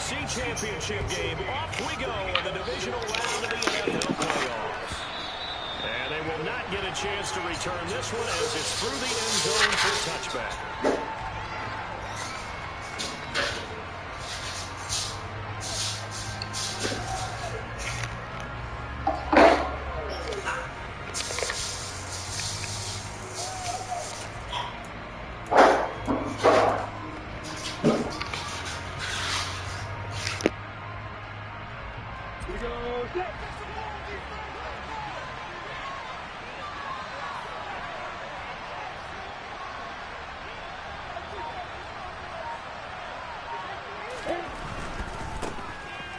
NFC Championship game. Off we go in the divisional round of the NFL playoffs. And they will not get a chance to return this one as it's through the end zone for a touchback.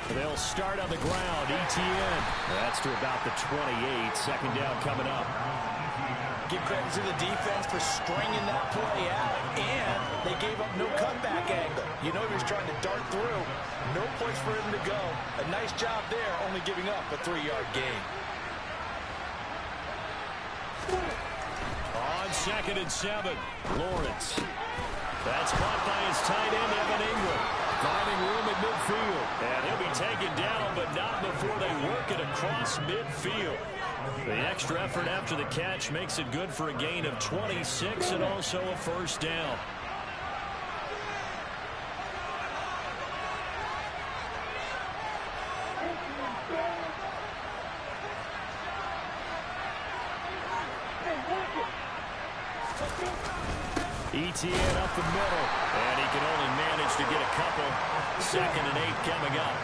They'll start on the ground. ETN. That's to about the 28. Second down coming up. Give credit to the defense for stringing that play out, and they gave up no cutback angle. You know he was trying to dart through. No place for him to go. A nice job there, only giving up a 3-yard gain. On 2nd and 7, Lawrence. That's caught by his tight end, Evan Ingram. Finding room at midfield. And he'll be taken down, but not before they work it across midfield. The extra effort after the catch makes it good for a gain of 26 and also a first down. ETN up the middle, and he can only manage to get a couple. 2nd and 8 coming up.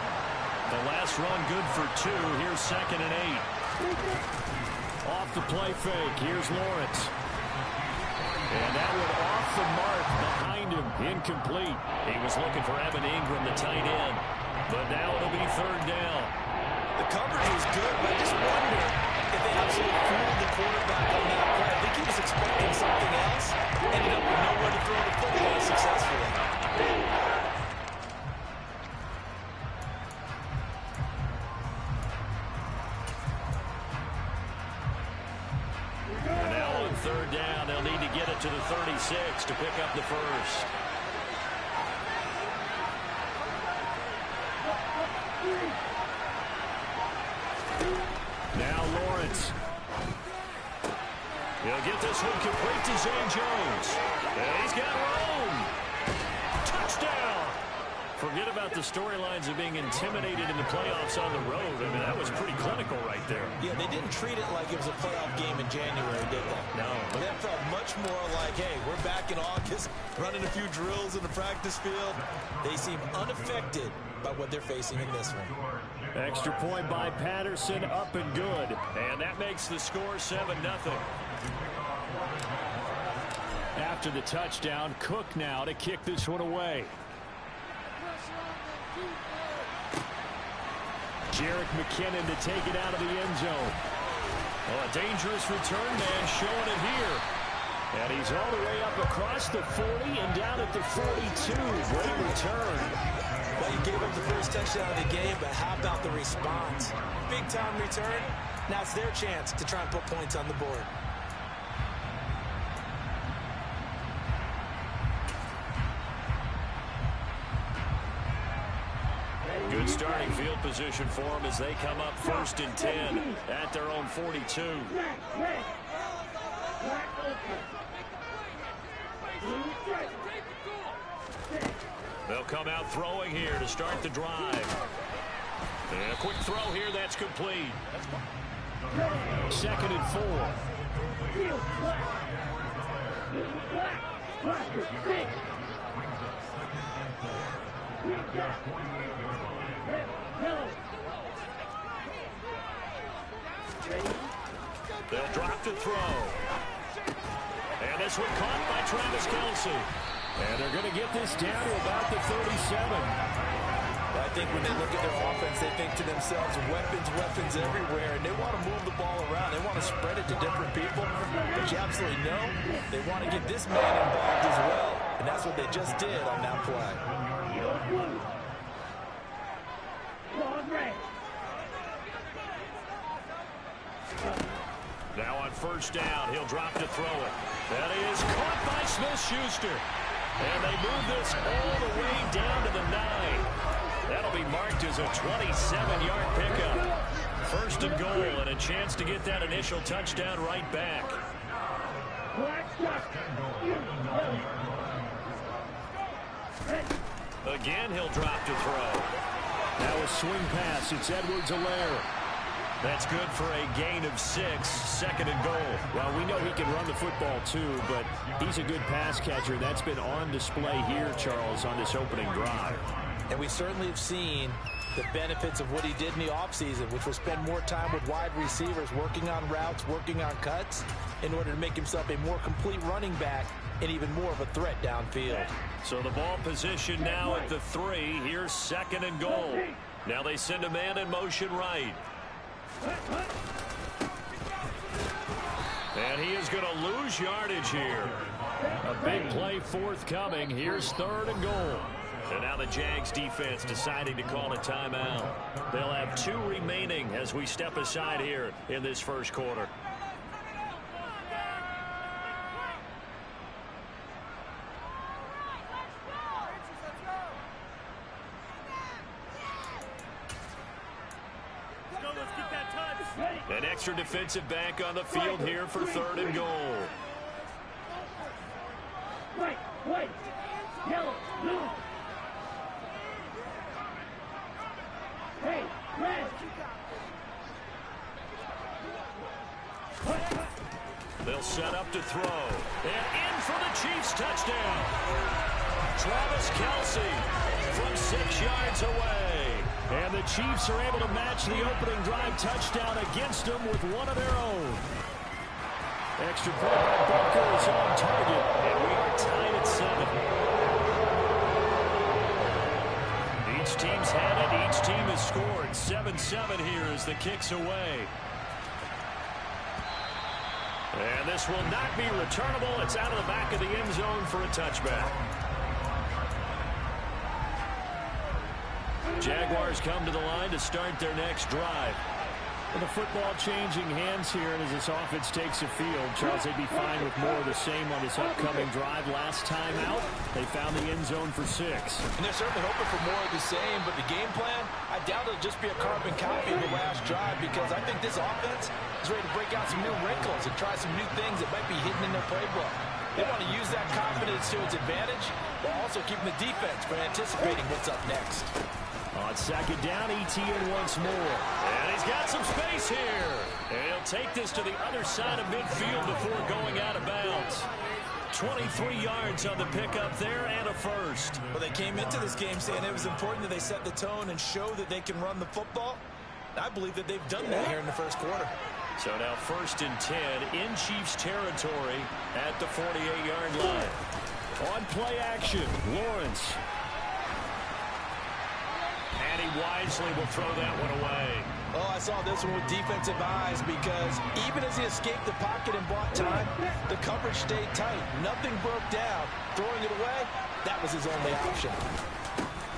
The last run good for 2. Here's 2nd and 8. Off the play fake. Here's Lawrence. And that one off the mark behind him. Incomplete. He was looking for Evan Ingram, the tight end. But now it'll be 3rd down. The coverage was good, but I just wonder if they absolutely fooled the quarterback on that play. I think he was expecting something else. Ended up with nowhere to throw the football successfully. And now on 3rd down, they'll need to get it to the 36 to pick up the first. Now Lawrence. He'll get this one complete to Zane Jones. And he's got room. Touchdown. Forget about the storylines of being intimidated in the playoffs on the road. I mean, that was pretty clinical right there. Yeah, they didn't treat it like it was a playoff game in January, did they? No. That felt much more like, hey, we're back in August, running a few drills in the practice field. They seem unaffected by what they're facing in this one. Extra point by Patterson, up and good. And that makes the score 7-0. After the touchdown, Cook now to kick this one away. Jerick McKinnon to take it out of the end zone. Oh, a dangerous return man showing it here. And he's all the way up across the 40 and down at the 42. Great return. Well, he gave up the first touchdown of the game, but how about the response? Big-time return. Now it's their chance to try and put points on the board. Good starting field position for them as they come up 1st and 10 at their own 42. They'll come out throwing here to start the drive. And a quick throw here, that's complete. 2nd and 4. They'll drop to throw. And this one caught by Travis Kelce. And they're going to get this down to about the 37. I think when they look at their offense, they think to themselves, weapons everywhere, and they want to move the ball around. They want to spread it to different people. But you absolutely know they want to get this man involved as well, and that's what they just did on that play. Now on 1st down, he'll drop to throw it. That is caught by Smith-Schuster. And they move this all the way down to the 9. That marked as a 27-yard pickup. First and goal, and a chance to get that initial touchdown right back. Again, he'll drop to throw. Now a swing pass. It's Edwards-Helaire. That's good for a gain of 6, second and goal. Well, we know he can run the football too, but he's a good pass catcher. That's been on display here, Charles, on this opening drive. And we certainly have seen the benefits of what he did in the offseason, which was spend more time with wide receivers, working on routes, working on cuts, in order to make himself a more complete running back and even more of a threat downfield. So the ball position now at the 3. Here's second and goal. Now they send a man in motion right. And he is going to lose yardage here. A big play forthcoming. Here's third and goal. And now the Jags defense deciding to call a timeout. They'll have 2 remaining as we step aside here in this first quarter. An extra defensive back on the field here for third and goal. White, yellow, blue. Hey, red. They'll set up to throw. And in for the Chiefs touchdown. Travis Kelce from 6 yards away. And the Chiefs are able to match the opening drive touchdown against them with one of their own. Extra point by Booker is on target. And we are tied at 7. Each team's had it. Each team has scored. 7-7 here as the kick's away. And this will not be returnable. It's out of the back of the end zone for a touchback. Jaguars come to the line to start their next drive. With the football changing hands here, and as this offense takes the field, Charles, they'd be fine with more of the same on this upcoming drive. Last time out, they found the end zone for 6. And they're certainly hoping for more of the same, but the game plan, I doubt it'll just be a carbon copy of the last drive, because I think this offense is ready to break out some new wrinkles and try some new things that might be hidden in their playbook. They want to use that confidence to its advantage, while also keeping the defense from anticipating what's up next. On second down, Etienne once more. And he's got some space here. And he'll take this to the other side of midfield before going out of bounds. 23 yards on the pickup there and a first. Well, they came into this game saying it was important that they set the tone and show that they can run the football. I believe that they've done that here in the first quarter. So now first and 10 in Chiefs territory at the 48-yard line. On play action, Lawrence. And he wisely will throw that one away. Oh, I saw this one with defensive eyes, because even as he escaped the pocket and bought time, the coverage stayed tight. Nothing broke down. Throwing it away, that was his only option.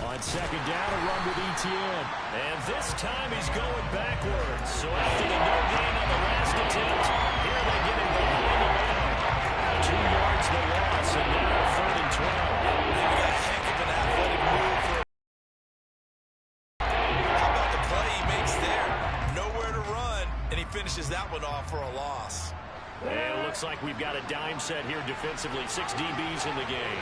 On second down, a run with Etienne. And this time he's going backwards. So after the no gain on the last attempt, here they get him behind the line. 2 yards the loss, and now third and 12. A heck of an athletic move for finishes that one off for a loss. And it looks like we've got a dime set here defensively. 6 DBs in the game.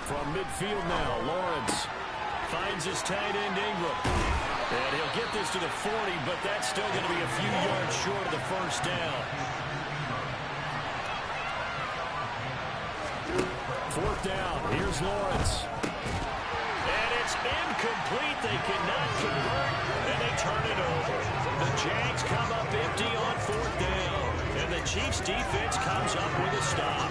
From midfield now, Lawrence finds his tight end Ingram. And he'll get this to the 40, but that's still going to be a few yards short of the first down. Fourth down, here's Lawrence. And it's incomplete. They cannot convert, and they turn it over. The Jags come up empty on fourth down, and the Chiefs defense comes up with a stop.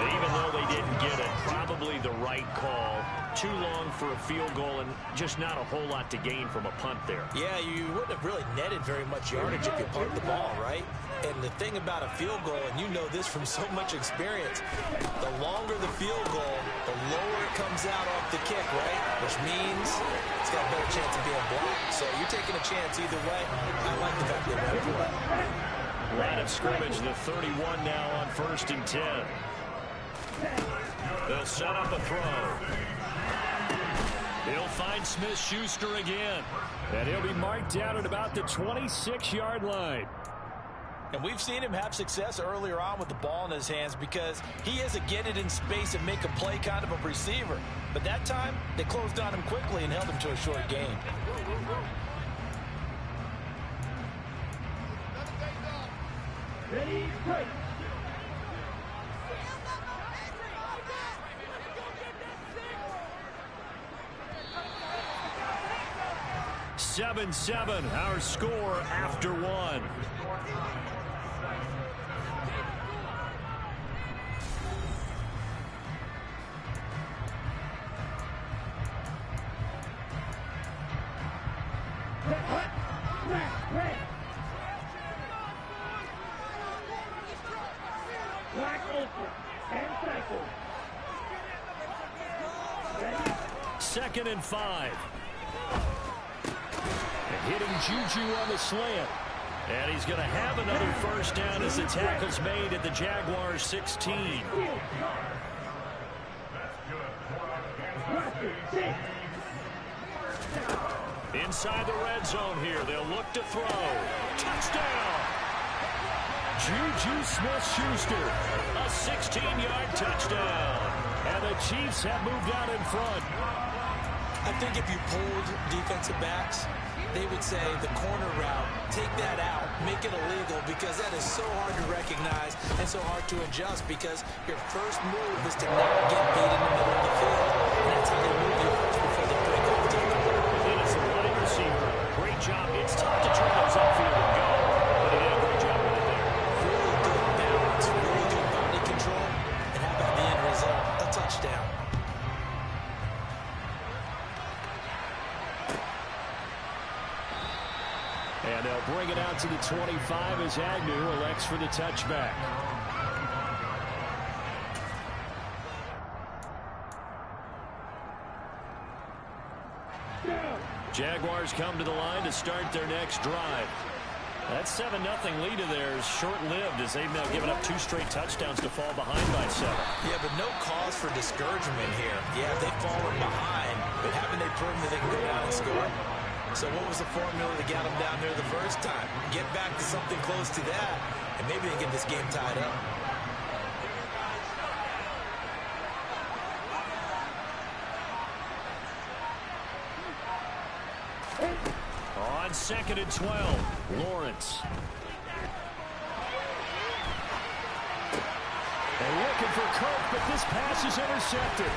Even though they didn't get it, probably the right call too long for a field goal and just not a whole lot to gain from a punt there. Yeah, you wouldn't have really netted very much yardage if you punt the ball, right? And the thing about a field goal, and you know this from so much experience, the longer the field goal, the lower it comes out off the kick, right? Which means it's got a better chance of being blocked. So you're taking a chance either way. I like the fact they went for it. Line of scrimmage, the 31 now on 1st and 10. They'll set up a throw. He'll find Smith-Schuster again. And he'll be marked down at about the 26-yard line. And we've seen him have success earlier on with the ball in his hands because he is a get it in space and make a play kind of a receiver. But that time, they closed on him quickly and held him to a short gain. Ready, break. 7-7, our score after one. Black apron and cycle. 2nd and 5. And hitting Juju on the slant. And he's going to have another first down as the tackle's made at the Jaguars 16. Inside the red zone here. They'll look to throw. Touchdown! Juju Smith-Schuster. A 16-yard touchdown. And the Chiefs have moved out in front. I think if you pulled defensive backs, they would say the corner route, take that out, make it illegal, because that is so hard to recognize and so hard to adjust, because your first move is to not get beat in the middle of the field. And that's how they move you first before they break off to the corner. And as a wide receiver, great job. It's tough to turn those upfield and go, but he did a great job right there. Really good balance, really good body control, and how about the end result? A touchdown. And they'll bring it out to the 25 as Agnew elects for the touchback. Jaguars come to the line to start their next drive. That 7-0 lead of theirs short-lived as they've now given up 2 straight touchdowns to fall behind by 7. Yeah, but no cause for discouragement here. Yeah, they've fallen behind, but haven't they proven that they can go down and score? So what was the formula that got them down there the first time? Get back to something close to that, and maybe they get this game tied up. On 2nd and 12, Lawrence. They're looking for Cook, but this pass is intercepted.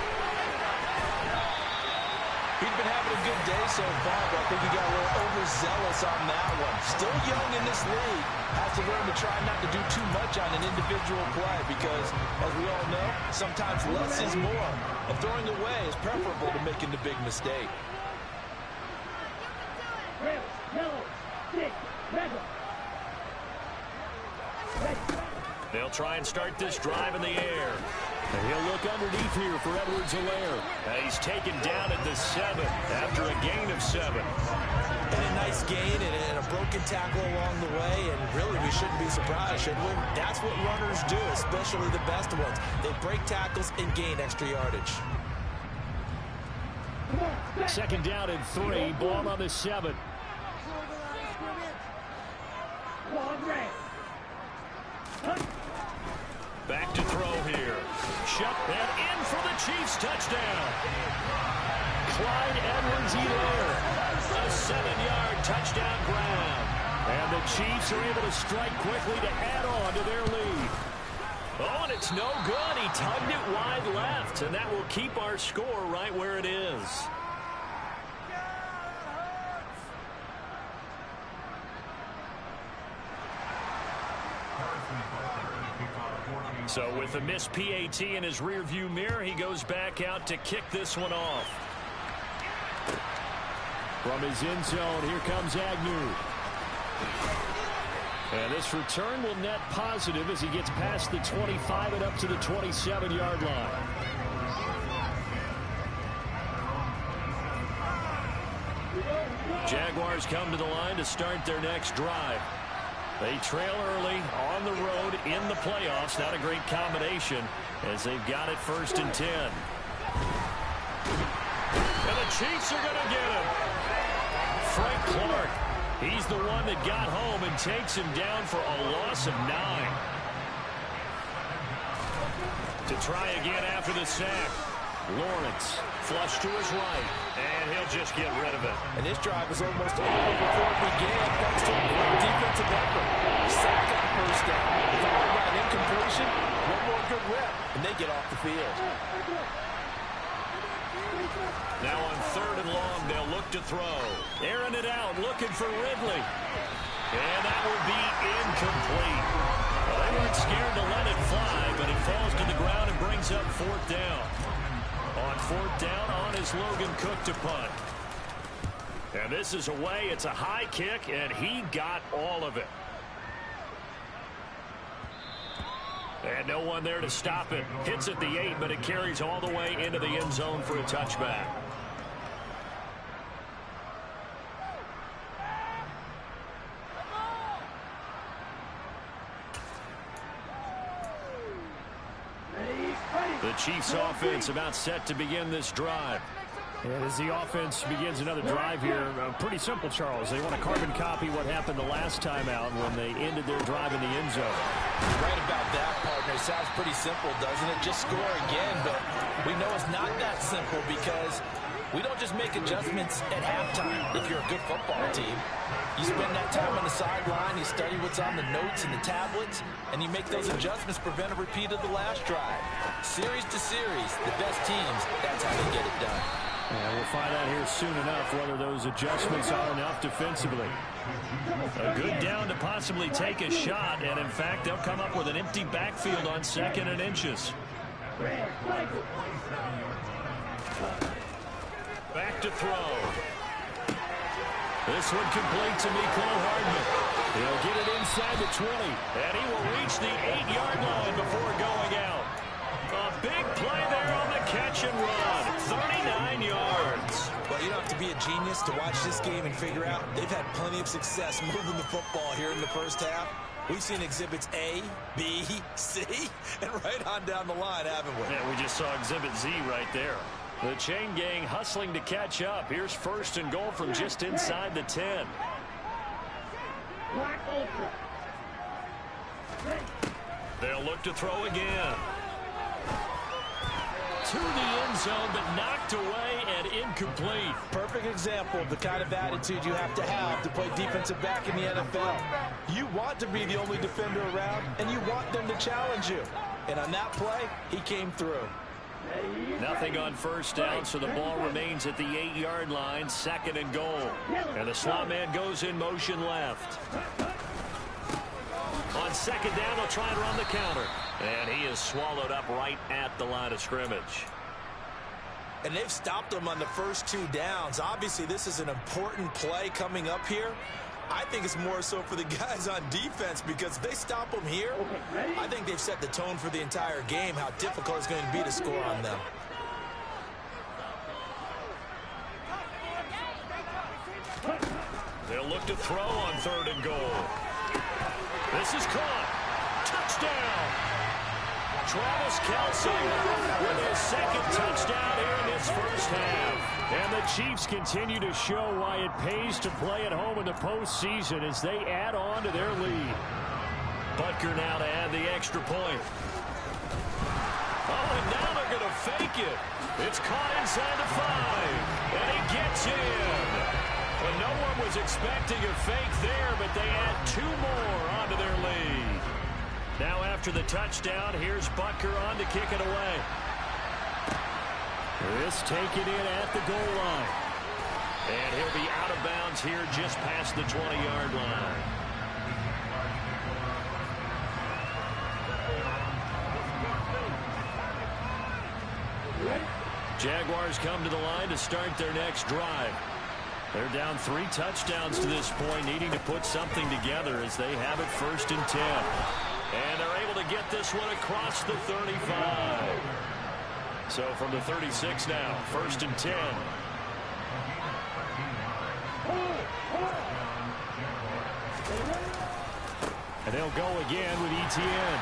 He's been having a good day so far, but I think he got a little overzealous on that one. Still young in this league. Has to learn to try not to do too much on an individual play because, as we all know, sometimes less is more. And throwing away is preferable to making the big mistake. Red, yellow, stick, red. They'll try and start this drive in the air. And he'll look underneath here for Edwards-Helaire. He's taken down at the 7 after a gain of 7. And a nice gain and a broken tackle along the way. And really, we shouldn't be surprised, should we? That's what runners do, especially the best ones. They break tackles and gain extra yardage. 2nd down and 3. Ball on the 7. Back to throw here. Shut and in for the Chiefs touchdown. Clyde Edwards-Helaire. A 7-yard touchdown grab. And the Chiefs are able to strike quickly to add on to their lead. Oh, and it's no good. He tugged it wide left, and that will keep our score right where it is. So with a missed PAT in his rearview mirror, he goes back out to kick this one off. From his end zone, here comes Agnew. And this return will net positive as he gets past the 25 and up to the 27-yard line. Jaguars come to the line to start their next drive. They trail early on the road in the playoffs. Not a great combination as they've got it 1st and 10. And the Chiefs are going to get him. Frank Clark, he's the one that got home and takes him down for a loss of 9. To try again after the sack. Lawrence flush to his right, and he'll just get rid of it. And this drive was almost over before it began thanks to a great defensive effort. Sack on 1st down. If I got an incompletion, one more good rep, and they get off the field. Now on 3rd and long, they'll look to throw. Airing it out, looking for Ridley. And that will be incomplete. Well, they weren't scared to let it fly, but it falls to the ground and brings up 4th down. On 4th down, on is Logan Cook to punt. And this is away. It's a high kick, and he got all of it. And no one there to stop it. Hits at the 8, but it carries all the way into the end zone for a touchback. The Chiefs offense about set to begin this drive. And as the offense begins another drive here, pretty simple, Charles. They want to carbon copy what happened the last time out when they ended their drive in the end zone. Right about that, partner. Sounds pretty simple, doesn't it? Just score again, but we know it's not that simple because we don't just make adjustments at halftime if you're a good football team. You spend that time on the sideline, you study what's on the notes and the tablets, and you make those adjustments to prevent a repeat of the last drive. Series to series, the best teams, that's how they get it done. And we'll find out here soon enough whether those adjustments are enough defensively. A good down to possibly take a shot, and in fact, they'll come up with an empty backfield on 2nd and inches. Back to throw. This one complete to Mecole Hardman. He'll get it inside the 20, and he will reach the 8-yard line before going out. A big play there on the catch and run. 39 yards. Well, you don't have to be a genius to watch this game and figure out they've had plenty of success moving the football here in the 1st half. We've seen exhibits A, B, C, and right on down the line, haven't we? Yeah, we just saw exhibit Z right there. The chain gang hustling to catch up. Here's 1st and goal from just inside the 10. They'll look to throw again. To the end zone, but knocked away and incomplete. Perfect example of the kind of attitude you have to play defensive back in the NFL. You want to be the only defender around, and you want them to challenge you. And on that play, he came through. Nothing on 1st down, so the ball remains at the 8-yard line, 2nd and goal. And the slot man goes in motion left. On 2nd down, they'll try and run the counter. And he is swallowed up right at the line of scrimmage. And they've stopped them on the first 2 downs. Obviously, this is an important play coming up here. I think it's more so for the guys on defense because if they stop them here, I think they've set the tone for the entire game, how difficult it's going to be to score on them. They'll look to throw on 3rd and goal. This is caught. Touchdown. Travis Kelce with his 2nd touchdown here in this 1st half. And the Chiefs continue to show why it pays to play at home in the postseason as they add on to their lead. Butker now to add the extra point. Oh, and now they're going to fake it. It's caught inside the 5. And he gets in. Well, no one was expecting a fake there, but they add 2 more onto their lead. Now after the touchdown, here's Butker on to kick it away. This taken in at the goal line. And he'll be out of bounds here just past the 20-yard line. Jaguars come to the line to start their next drive. They're down 3 touchdowns to this point, needing to put something together as they have it 1st and 10. And they're able to get this one across the 35. So from the 36 now, 1st and 10. And they'll go again with Etienne.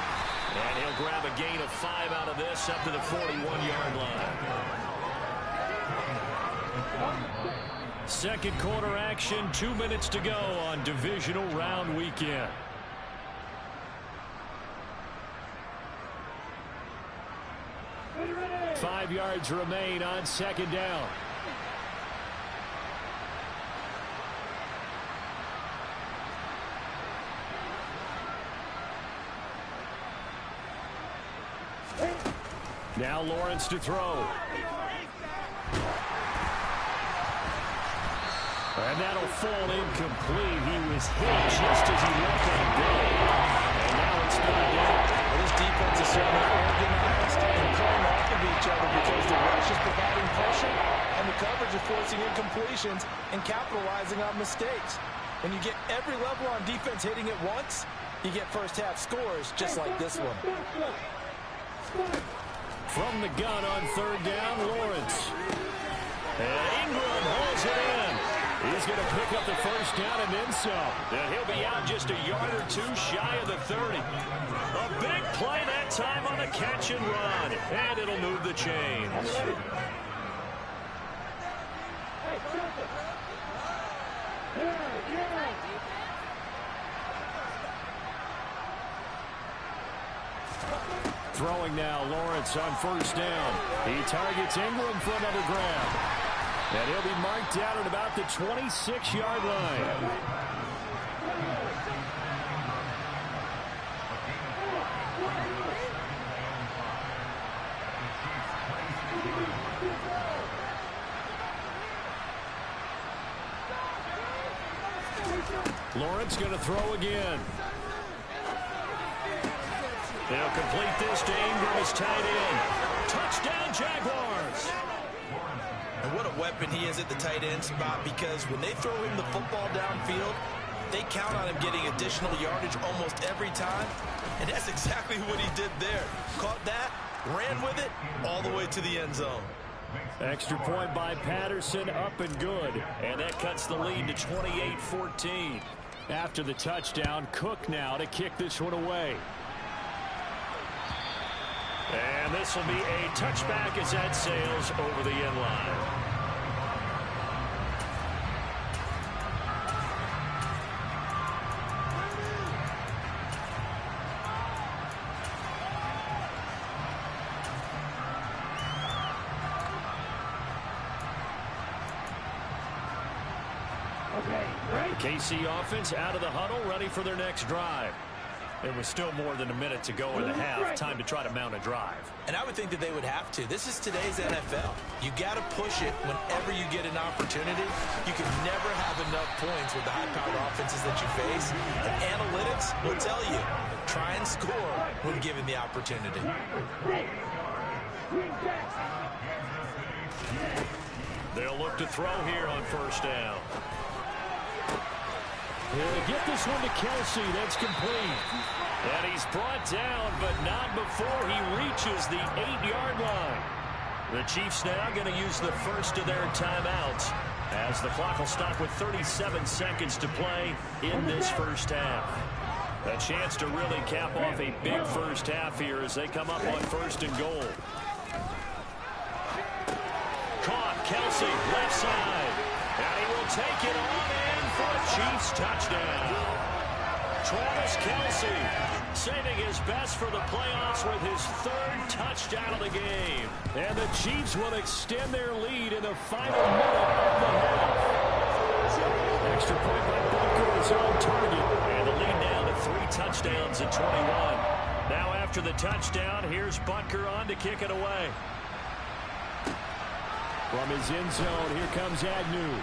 And he'll grab a gain of 5 out of this up to the 41-yard line. Second quarter action, 2 minutes to go on divisional round weekend. Five yards remain on 2nd down. Now Lawrence to throw. And that'll fall incomplete. He was hit just as he let that go. And now it's 3rd down. Well, this defense is certainly organized and playing off of each other because the rush is providing pressure and the coverage is forcing incompletions and capitalizing on mistakes. When you get every level on defense hitting it once, you get first-half scores just like this one. From the gun on 3rd down, Lawrence. And Ingram holds it in. He's going to pick up the 1st down and then some. And he'll be out just a yard or 2 shy of the 30. A big play that time on the catch and run. And it'll move the chains. Throwing now, Lawrence on 1st down. He targets Ingram for another grab. And he'll be marked down at about the 26-yard line. Lawrence going to throw again. They'll complete this to Ingram as tight end. Touchdown, Jaguars. And what a weapon he is at the tight end spot, because when they throw him the football downfield, they count on him getting additional yardage almost every time. And that's exactly what he did there. Caught that, ran with it, all the way to the end zone. Extra point by Patterson, up and good. And that cuts the lead to 28-14. After the touchdown, Cook now to kick this one away. And this will be a touchback as that sails over the end line. KC offense out of the huddle, ready for their next drive. There was still more than a minute to go in the half. Time to try to mount a drive. And I would think that they would have to. This is today's NFL. You got to push it whenever you get an opportunity. You can never have enough points with the high-powered offenses that you face. And analytics will tell you, try and score when given the opportunity. They'll look to throw here on 1st down. He'll get this one to Kelsey. That's complete. And he's brought down, but not before he reaches the 8-yard line. The Chiefs now going to use the first of their timeouts, as the clock will stop with 37 seconds to play in this first half. A chance to really cap off a big first half here as they come up on 1st and goal. Caught, Kelsey, left side. And he will take it on in for a Chiefs touchdown. Travis Kelsey saving his best for the playoffs with his 3rd touchdown of the game. And the Chiefs will extend their lead in the final minute of the half. Extra point by Bunker is on target. And the lead down to 3 touchdowns at 21. Now after the touchdown, here's Bunker on to kick it away. From his end zone, here comes Agnew.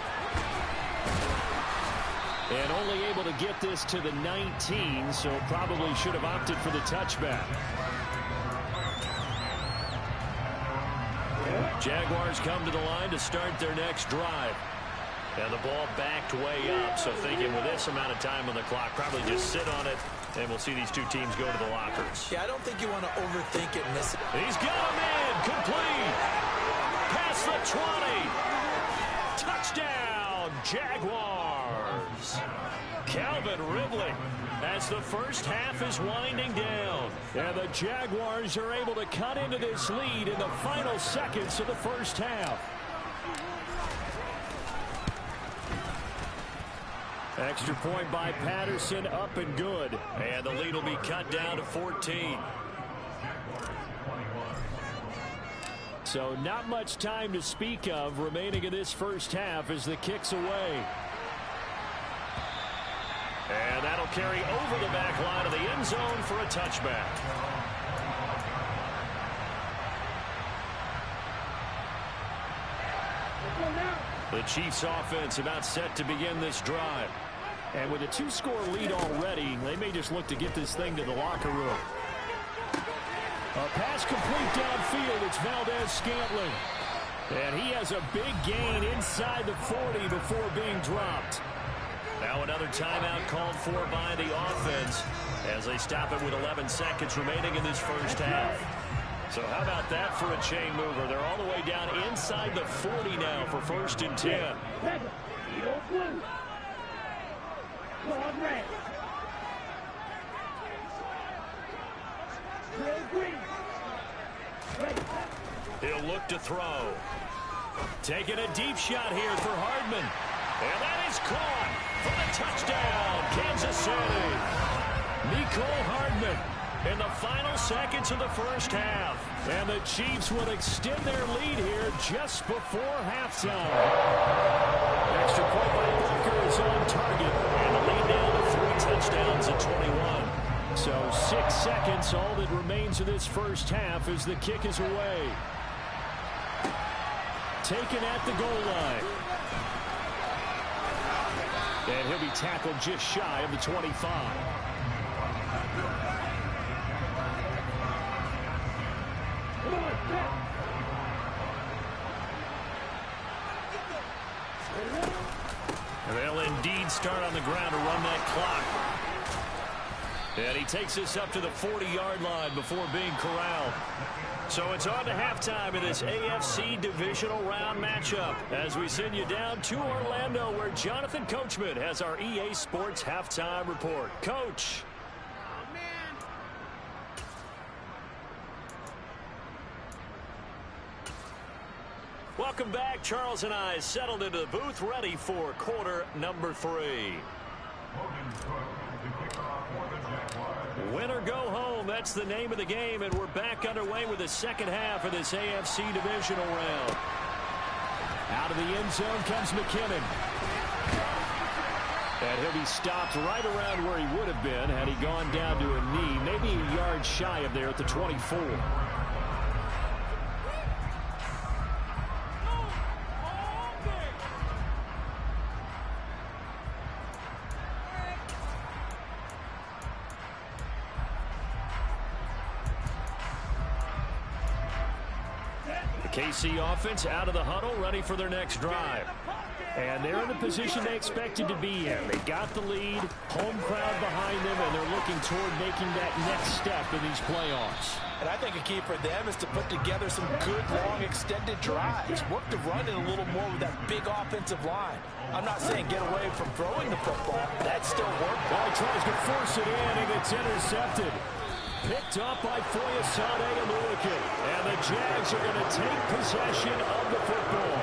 And only able to get this to the 19, so probably should have opted for the touchback. Jaguars come to the line to start their next drive. And the ball backed way up, so thinking with this amount of time on the clock, probably just sit on it, and we'll see these two teams go to the lockers. Yeah, I don't think you want to overthink it and miss it. He's got him in, complete, past the 20, touchdown, Jaguars. Calvin Ridley as the first half is winding down. And the Jaguars are able to cut into this lead in the final seconds of the first half. Extra point by Patterson, up and good. And the lead will be cut down to 14. So not much time to speak of remaining in this first half as the kick's away. And that'll carry over the back line of the end zone for a touchback. The Chiefs offense about set to begin this drive. And with a 2-score lead already, they may just look to get this thing to the locker room. A pass complete downfield. It's Valdez-Scantling. And he has a big gain inside the 40 before being dropped. Now another timeout called for by the offense as they stop it with 11 seconds remaining in this first half. So how about that for a chain mover? They're all the way down inside the 40 now for 1st and 10. He'll look to throw. Taking a deep shot here for Hardman. And that is caught for the touchdown, Kansas City. Mecole Hardman in the final seconds of the first half. And the Chiefs will extend their lead here just before halftime. Extra point by Booker is on target. And the lead down to 3 touchdowns at 21. So 6 seconds, all that remains of this first half as the kick is away. Taken at the goal line. And he'll be tackled just shy of the 25. And they'll indeed start on the ground to run that clock. And he takes us up to the 40-yard line before being corralled. So it's on to halftime in this AFC divisional round matchup as we send you down to Orlando where Jonathan Coachman has our EA Sports halftime report. Coach. Welcome back. Charles and I settled into the booth ready for quarter number 3. Win or go home, that's the name of the game, and we're back underway with the second half of this AFC divisional round. Out of the end zone comes McKinnon. And he'll be stopped right around where he would have been had he gone down to a knee, maybe a yard shy of there at the 24. KC offense out of the huddle, ready for their next drive. And they're in the position they expected to be in. They got the lead, home crowd behind them, and they're looking toward making that next step in these playoffs. And I think a key for them is to put together some good, long, extended drives. Work the run in a little more with that big offensive line. I'm not saying get away from throwing the football. That still works. Well, he tries to force it in, and it's intercepted. Picked up by Foyesade and Lurikin. And the Jags are going to take possession of the football.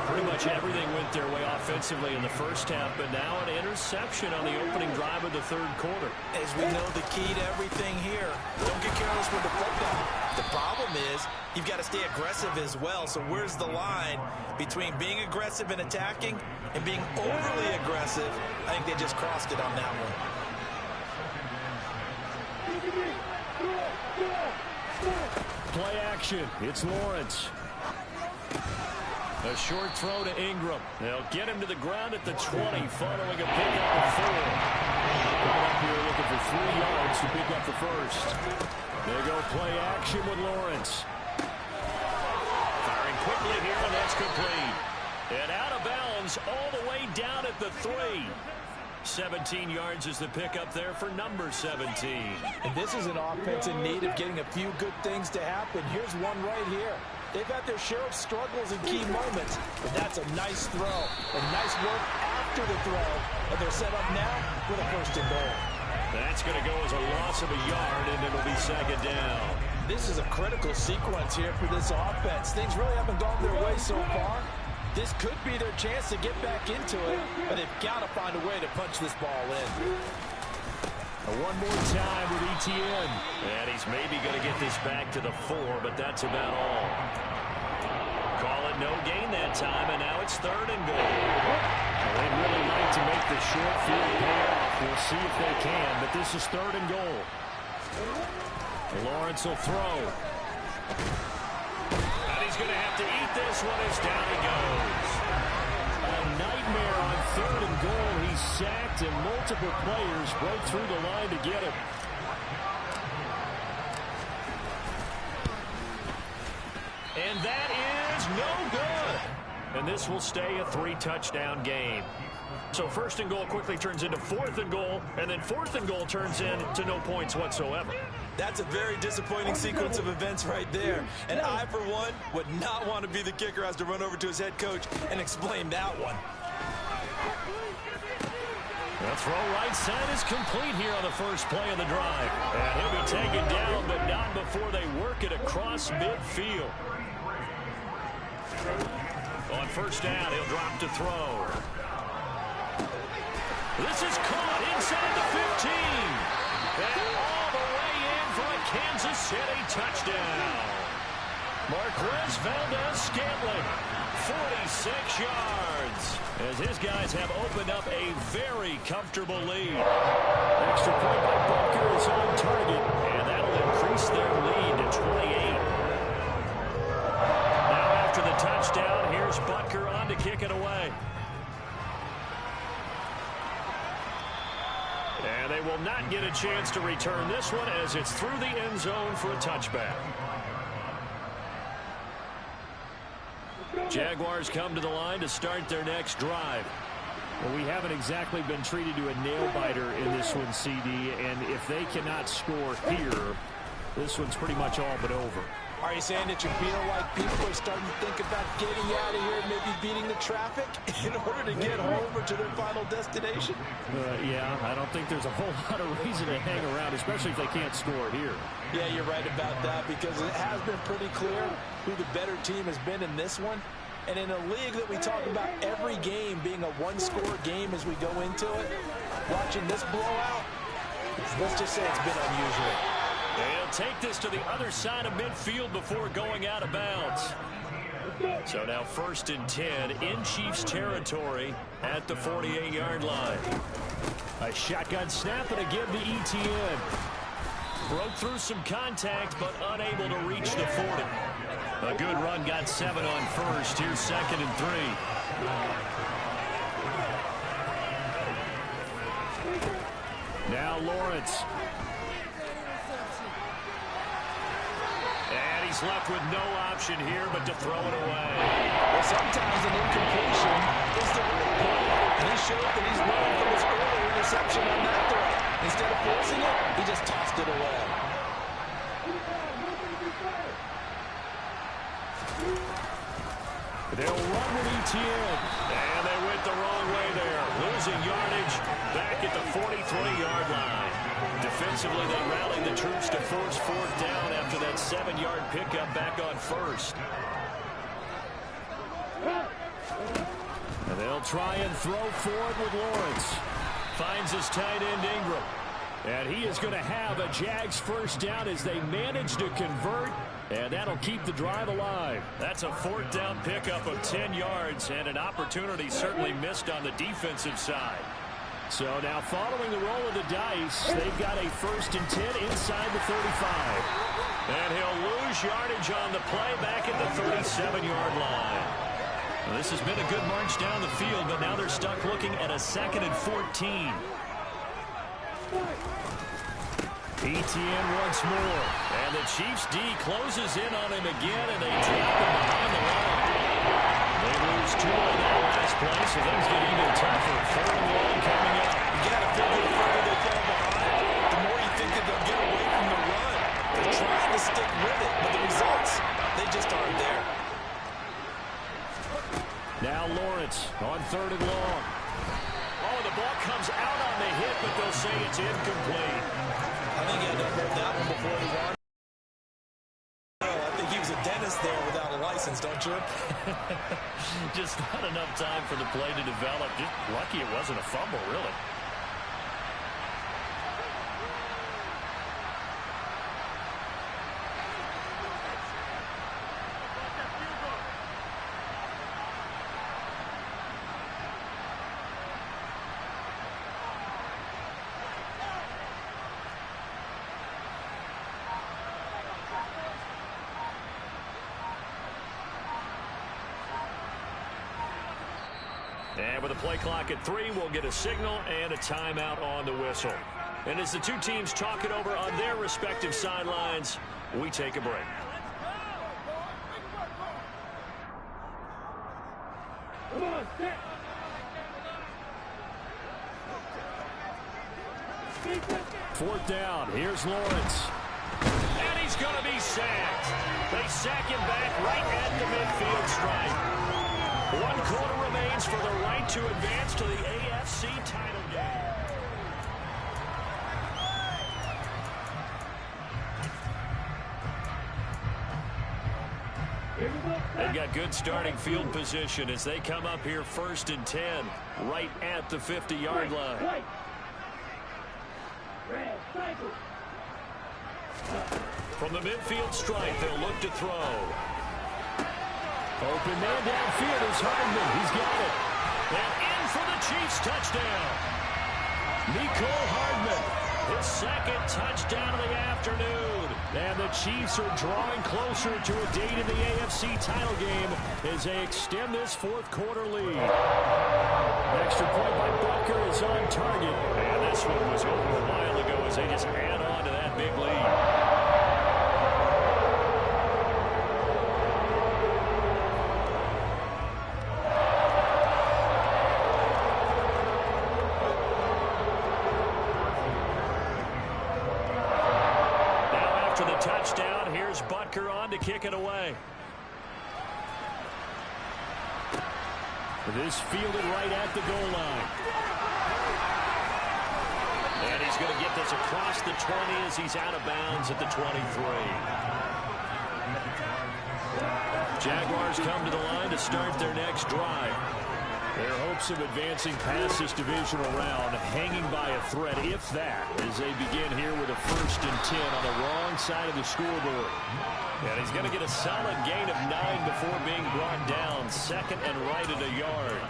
Pretty much everything went their way offensively in the first half, but now an interception on the opening drive of the third quarter. As we know, the key to everything here, don't get careless with the football. The problem is you've got to stay aggressive as well. So where's the line between being aggressive and attacking and being overly aggressive? I think they just crossed it on that one. Play action. It's Lawrence. A short throw to Ingram. They'll get him to the ground at the 20 following a pickup of 4. Coming up here looking for 3 yards to pick up the first. They go play action with Lawrence. Firing quickly here, and that's complete. And out of bounds all the way down at the 3. 17 yards is the pickup there for number 17. And this is an offense in need of getting a few good things to happen. Here's one right here. They've had their share of struggles in key moments, but that's a nice throw. And nice work after the throw. And they're set up now with a 1st and goal. That's going to go as a loss of a yard, and it'll be 2nd down. This is a critical sequence here for this offense. Things really haven't gone their way so far. This could be their chance to get back into it, but they've got to find a way to punch this ball in. One more time with Etienne. And he's maybe going to get this back to the 4, but that's about all. Call it no gain that time, and now it's 3rd and goal. Well, they'd really like to make the short field pay off. We'll see if they can, but this is 3rd and goal. Lawrence will throw. And he's going to have to eat this one as down he goes. A nightmare on 3rd and goal. He's sacked, and multiple players broke through the line to get him. And that is no good. And this will stay a 3-touchdown game. So 1st and goal quickly turns into 4th and goal, and then 4th and goal turns into no points whatsoever. That's a very disappointing sequence of events right there. And I, for one, would not want to be the kicker who has to run over to his head coach and explain that one. The throw right side is complete here on the first play of the drive. And he'll be taken down, but not before they work it across midfield. On 1st down, he'll drop to throw. This is caught inside the 15. And all the way in for a Kansas City touchdown. Marquez Valdez-Scantling, 46 yards. As his guys have opened up a very comfortable lead. Extra point by Butker is on target, and that'll increase their lead to 28. Now after the touchdown, here's Butker on to kick it away. And they will not get a chance to return this one as it's through the end zone for a touchback. Jaguars come to the line to start their next drive. Well, we haven't exactly been treated to a nail-biter in this one, CD, and if they cannot score here, this one's pretty much all but over. Are you saying that you feel like people are starting to think about getting out of here and maybe beating the traffic in order to get home or to their final destination? Yeah, I don't think there's a whole lot of reason to hang around, especially if they can't score here. Yeah, you're right about that because it has been pretty clear who the better team has been in this one. And in a league that we talk about every game being a one-score game as we go into it, watching this blowout, let's just say it's been unusual. They'll take this to the other side of midfield before going out of bounds. So now 1st and 10 in Chiefs territory at the 48-yard line. A shotgun snap and a give to Etienne. Broke through some contact, but unable to reach the 40. A good run got 7 on 1st. Here's 2nd and 3. Now Lawrence. And he's left with no option here but to throw it away. Well, sometimes an incompletion is the right play. And he showed that he's learned from his earlier interception on that throw. Instead of forcing it, he just tossed it away. They'll run with Etienne. And they went the wrong way there. Losing yardage back at the 43-yard line. Defensively, they rallied the troops to force 4th down after that 7-yard pickup back on 1st. And they'll try and throw forward with Lawrence. Finds his tight end Ingram. And he is going to have a Jags 1st down as they manage to convert. And that'll keep the drive alive. That's a 4th down pickup of 10 yards and an opportunity certainly missed on the defensive side. So now following the roll of the dice, they've got a 1st and 10 inside the 35. And he'll lose yardage on the play back at the 37-yard line. Well, this has been a good march down the field, but now they're stuck looking at a 2nd and 14. ETN once more. And the Chiefs D closes in on him again, and they drop him behind the line. They lose 2 on that last play, so things get even tougher. 4th and long coming up. You got to figure the further they fall behind, the more you think that they'll get away from the run. They're trying to stick with it, but the results, they just aren't there. Now Lawrence on 3rd and long. Oh, the ball comes out on the hit, but they'll say it's incomplete. I think he had to hold that one before he won. I think he was a dentist there without a license, don't you? Just not enough time for the play to develop. Just lucky it wasn't a fumble, really. And with a play clock at 3, we'll get a signal and a timeout on the whistle. And as the two teams talk it over on their respective sidelines, we take a break. Come on, set. 4th down. Here's Lawrence. And he's going to be sacked. They sack him back right at the midfield stripe. 1 quarter remains for the right to advance to the AFC title game. They've got good starting field position as they come up here 1st and 10, right at the 50-yard line. From the midfield stripe, they'll look to throw. Open man downfield is Hardman. He's got it. And in for the Chiefs touchdown. Nicole Hardman, his 2nd touchdown of the afternoon. And the Chiefs are drawing closer to a date in the AFC title game as they extend this 4th quarter lead. Extra point by Butker is on target. And this one was over a while ago as they just add on to that big lead. Touchdown. Here's Butker on to kick it away. This fielded right at the goal line. And he's going to get this across the 20 as he's out of bounds at the 23. Jaguars come to the line to start their next drive. Their hopes of advancing past this divisional round hanging by a thread, if that, as they begin here with a 1st and 10 on the wrong side of the scoreboard. And he's going to get a solid gain of 9 before being brought down. 2nd and right at a yard.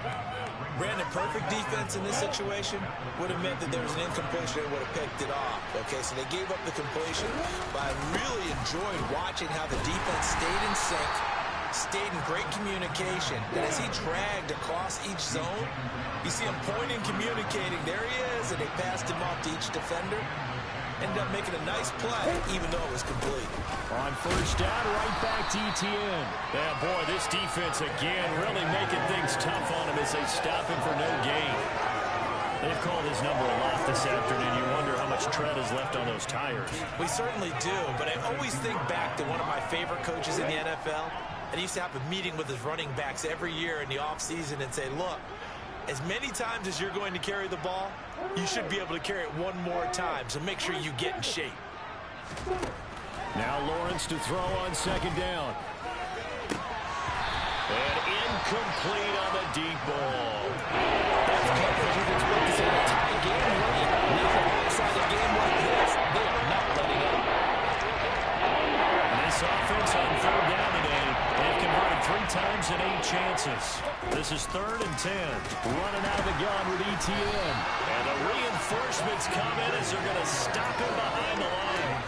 Brandon, perfect defense in this situation would have meant that there was an incompletion and would have picked it off. Okay, so they gave up the completion, but I really enjoyed watching how the defense stayed in sync, stayed in great communication, and as he dragged across each zone, you see him pointing, communicating. There he is, and they passed him off to each defender. Ended up making a nice play, even though it was complete. On 1st down, right back to ETN. Yeah, boy, this defense again really making things tough on him as they stop him for no gain. They've called his number a lot this afternoon. You wonder how much tread is left on those tires. We certainly do, but I always think back to one of my favorite coaches in the NFL. And he used to have a meeting with his running backs every year in the offseason and say, look, as many times as you're going to carry the ball, you should be able to carry it one more time, so make sure you get in shape. Now Lawrence to throw on 2nd down. And incomplete on the deep ball. That's coverage you can expect to see a tie game running. Now alongside a game like this, they are not letting up. This offense on 3rd down today, they've converted 3 times in 8 chances. This is 3rd and 10. Running out of the gun with ETN. And the reinforcements come in as they're going to stop him behind the line.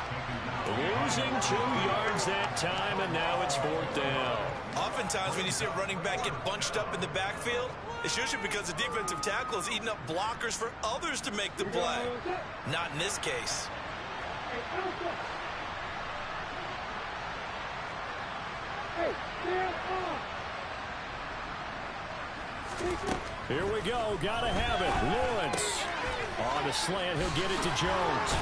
Losing 2 yards that time, and now it's 4th down. Oftentimes when you see a running back get bunched up in the backfield, it's usually because the defensive tackle is eating up blockers for others to make the play. Not in this case. Hey, stand off. Here we go. Got to have it. Lawrence on the slant. He'll get it to Jones.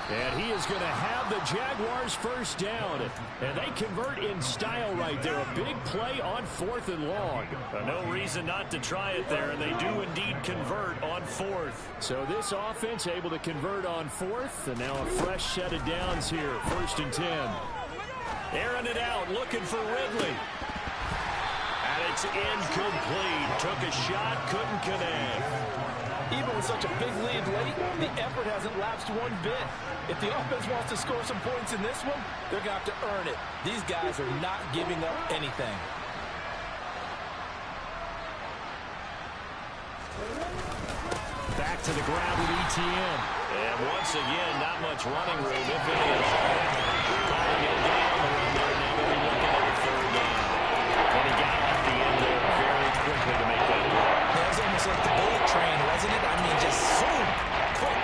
And he is going to have the Jaguars first down. And they convert in style right there. A big play on 4th and long. No reason not to try it there, and they do indeed convert on 4th. So this offense able to convert on 4th. And now a fresh set of downs here. 1st and 10. Airing it out, looking for Ridley. And it's incomplete. Took a shot, couldn't connect. Even with such a big lead late, the effort hasn't lapsed one bit. If the offense wants to score some points in this one, they're going to have to earn it. These guys are not giving up anything. Back to the ground with ETN. And once again, not much running room, if any at all. Calling it down on the run there. Now we'll be looking at a 3rd down. And he got off the end there very quickly to make that play. That was almost like the bullet train, wasn't it? I mean, just zoom, quick.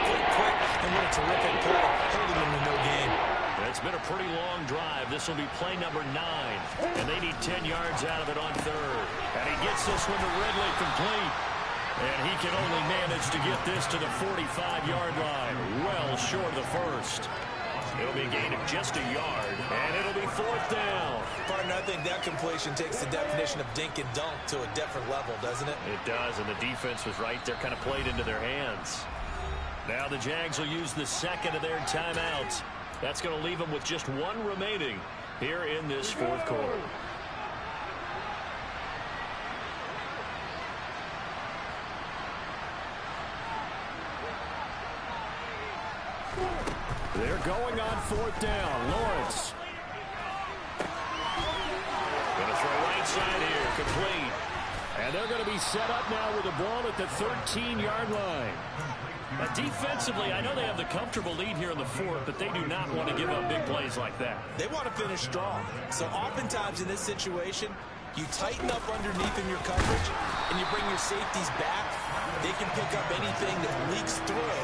And what a terrific play, holding them to no gain. It's been a pretty long drive. This will be play number 9. And they need 10 yards out of it on 3rd. And he gets this one to Ridley complete. And he can only manage to get this to the 45-yard line. Well short of the first. It'll be a gain of just a yard. And it'll be 4th down. Partner, I think that completion takes the definition of dink and dunk to a different level, doesn't it? It does, and the defense was right there, kind of played into their hands. Now the Jags will use the 2nd of their timeouts. That's going to leave them with just 1 remaining here in this 4th quarter. They're going on 4th down. Lawrence. Going to throw right side here, complete. And they're going to be set up now with the ball at the 13-yard line. Defensively, I know they have the comfortable lead here in the 4th, but they do not want to give up big plays like that. They want to finish strong. So oftentimes in this situation, you tighten up underneath in your coverage, and you bring your safeties back. They can pick up anything that leaks through.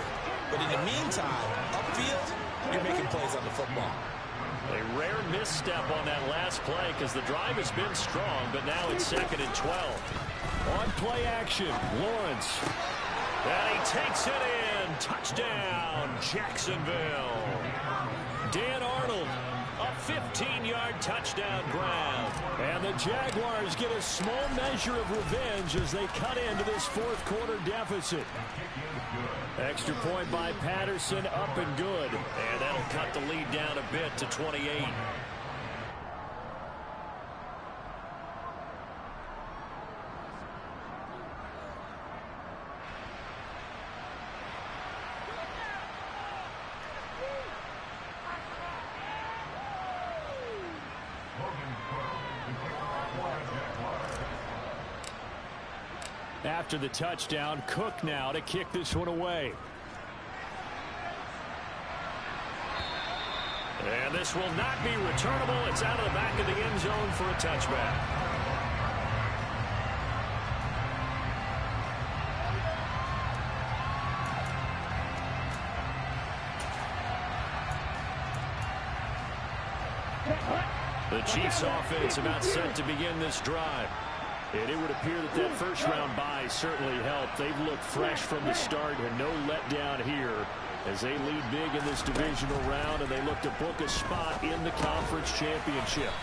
But in the meantime, upfield, you're making plays on the football. A rare misstep on that last play because the drive has been strong, but now it's 2nd and 12. On play action, Lawrence. And he takes it in. Touchdown, Jacksonville. Dan Arnold, a 15-yard touchdown grab. And the Jaguars get a small measure of revenge as they cut into this 4th quarter deficit. Extra point by Patterson, up and good. And that'll cut the lead down a bit to 28. After the touchdown, Cook now to kick this one away. And this will not be returnable. It's out of the back of the end zone for a touchback. The Chiefs offense about set to begin this drive. And it would appear that that first-round bye certainly helped. They've looked fresh from the start and no letdown here as they lead big in this divisional round, and they look to book a spot in the conference championship.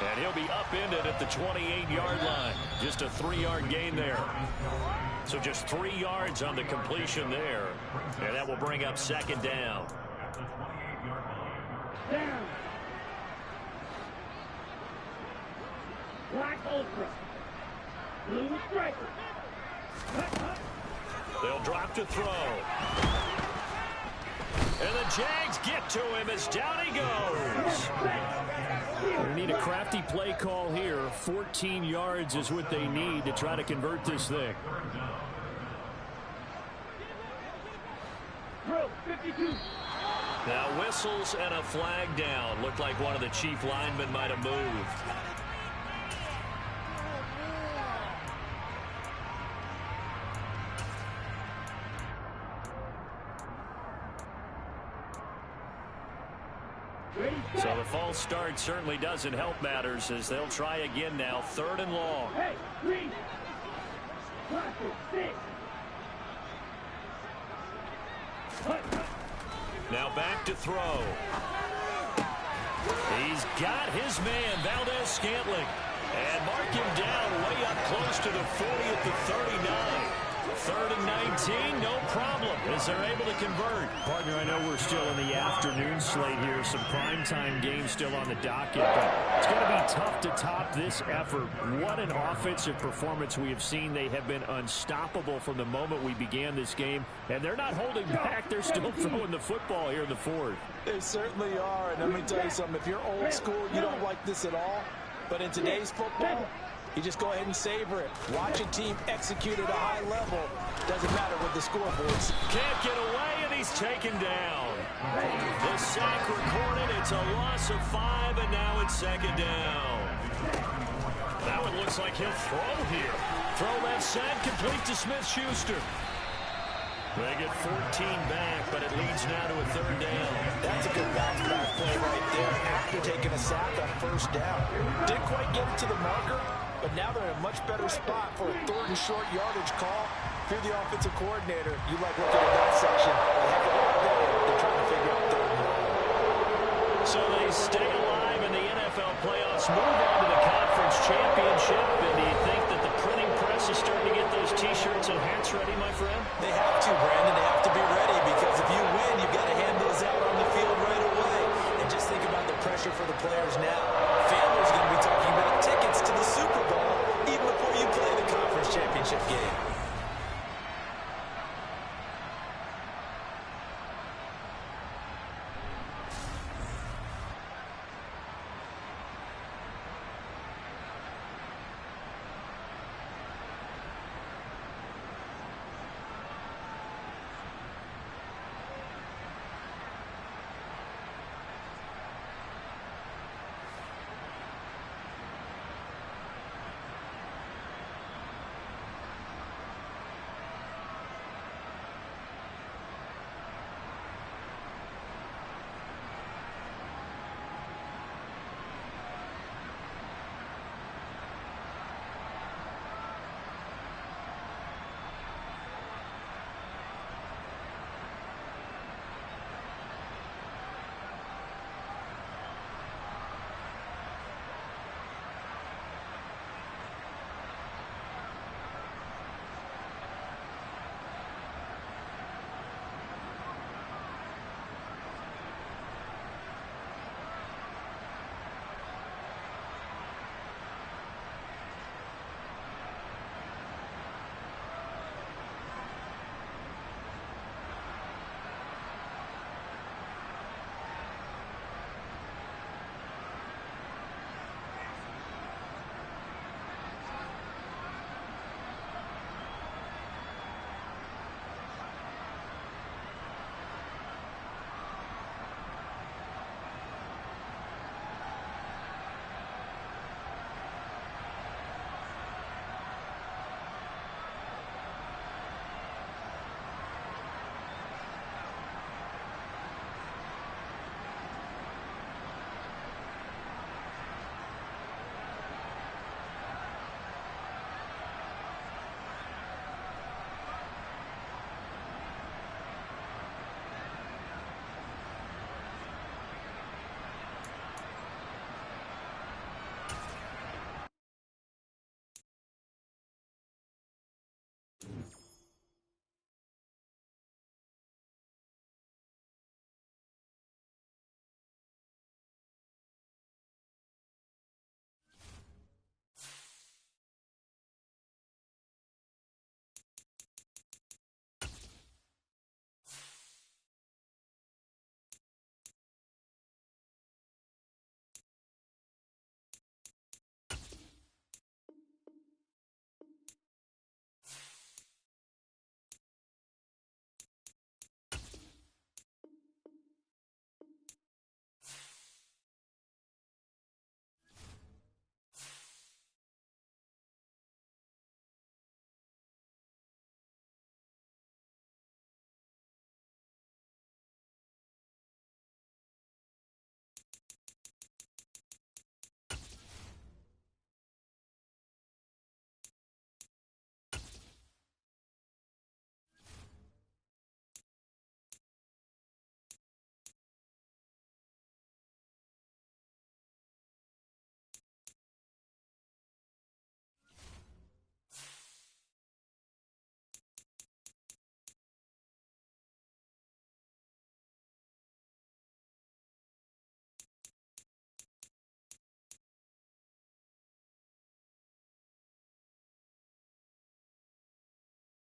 And he'll be upended at the 28-yard line. Just a 3-yard gain there. So just 3 yards on the completion there. And that will bring up 2nd down. Down. Black Ultra. Blue Striker. They'll drop to throw. And the Jags get to him as down he goes. They need a crafty play call here. 14 yards is what they need to try to convert this thing. Drill 52. Now whistles and a flag down. Looked like one of the Chief linemen might have moved. So the false start certainly doesn't help matters as they'll try again now. 3rd and long. Hey, three. Classic, 6. Now back to throw. He's got his man, Valdez-Scantling. And mark him down way up close to the 40 at the 39. 3rd and 19, no problem, as they're able to convert. Partner, I know we're still in the afternoon slate here. Some primetime games still on the docket, but it's going to be tough to top this effort. What an offensive performance we have seen. They have been unstoppable from the moment we began this game, and they're not holding back. They're still throwing the football here in the 4th. They certainly are, and let me tell you something. If you're old school, you don't like this at all. But in today's football, you just go ahead and savor it. Watch a team execute at a high level. Doesn't matter with the scoreboards. Can't get away, and he's taken down. The sack recorded. It's a loss of 5, and now it's 2nd down. Now it looks like he'll throw here. Throw left side, complete to Smith-Schuster. They get 14 back, but it leads now to a 3rd down. That's a good bounce back play right there after taking a sack on 1st down. Didn't quite get it to the marker, but now they're in a much better spot for a 3rd and short yardage call. If you're the offensive coordinator, you like looking at that section. A heck of a lot better than trying to figure out 3rd and long. So they stay alive in the NFL playoffs, move on to the conference championship. And do you think that the printing press is starting to get those T-shirts and hats ready, my friend? They have to,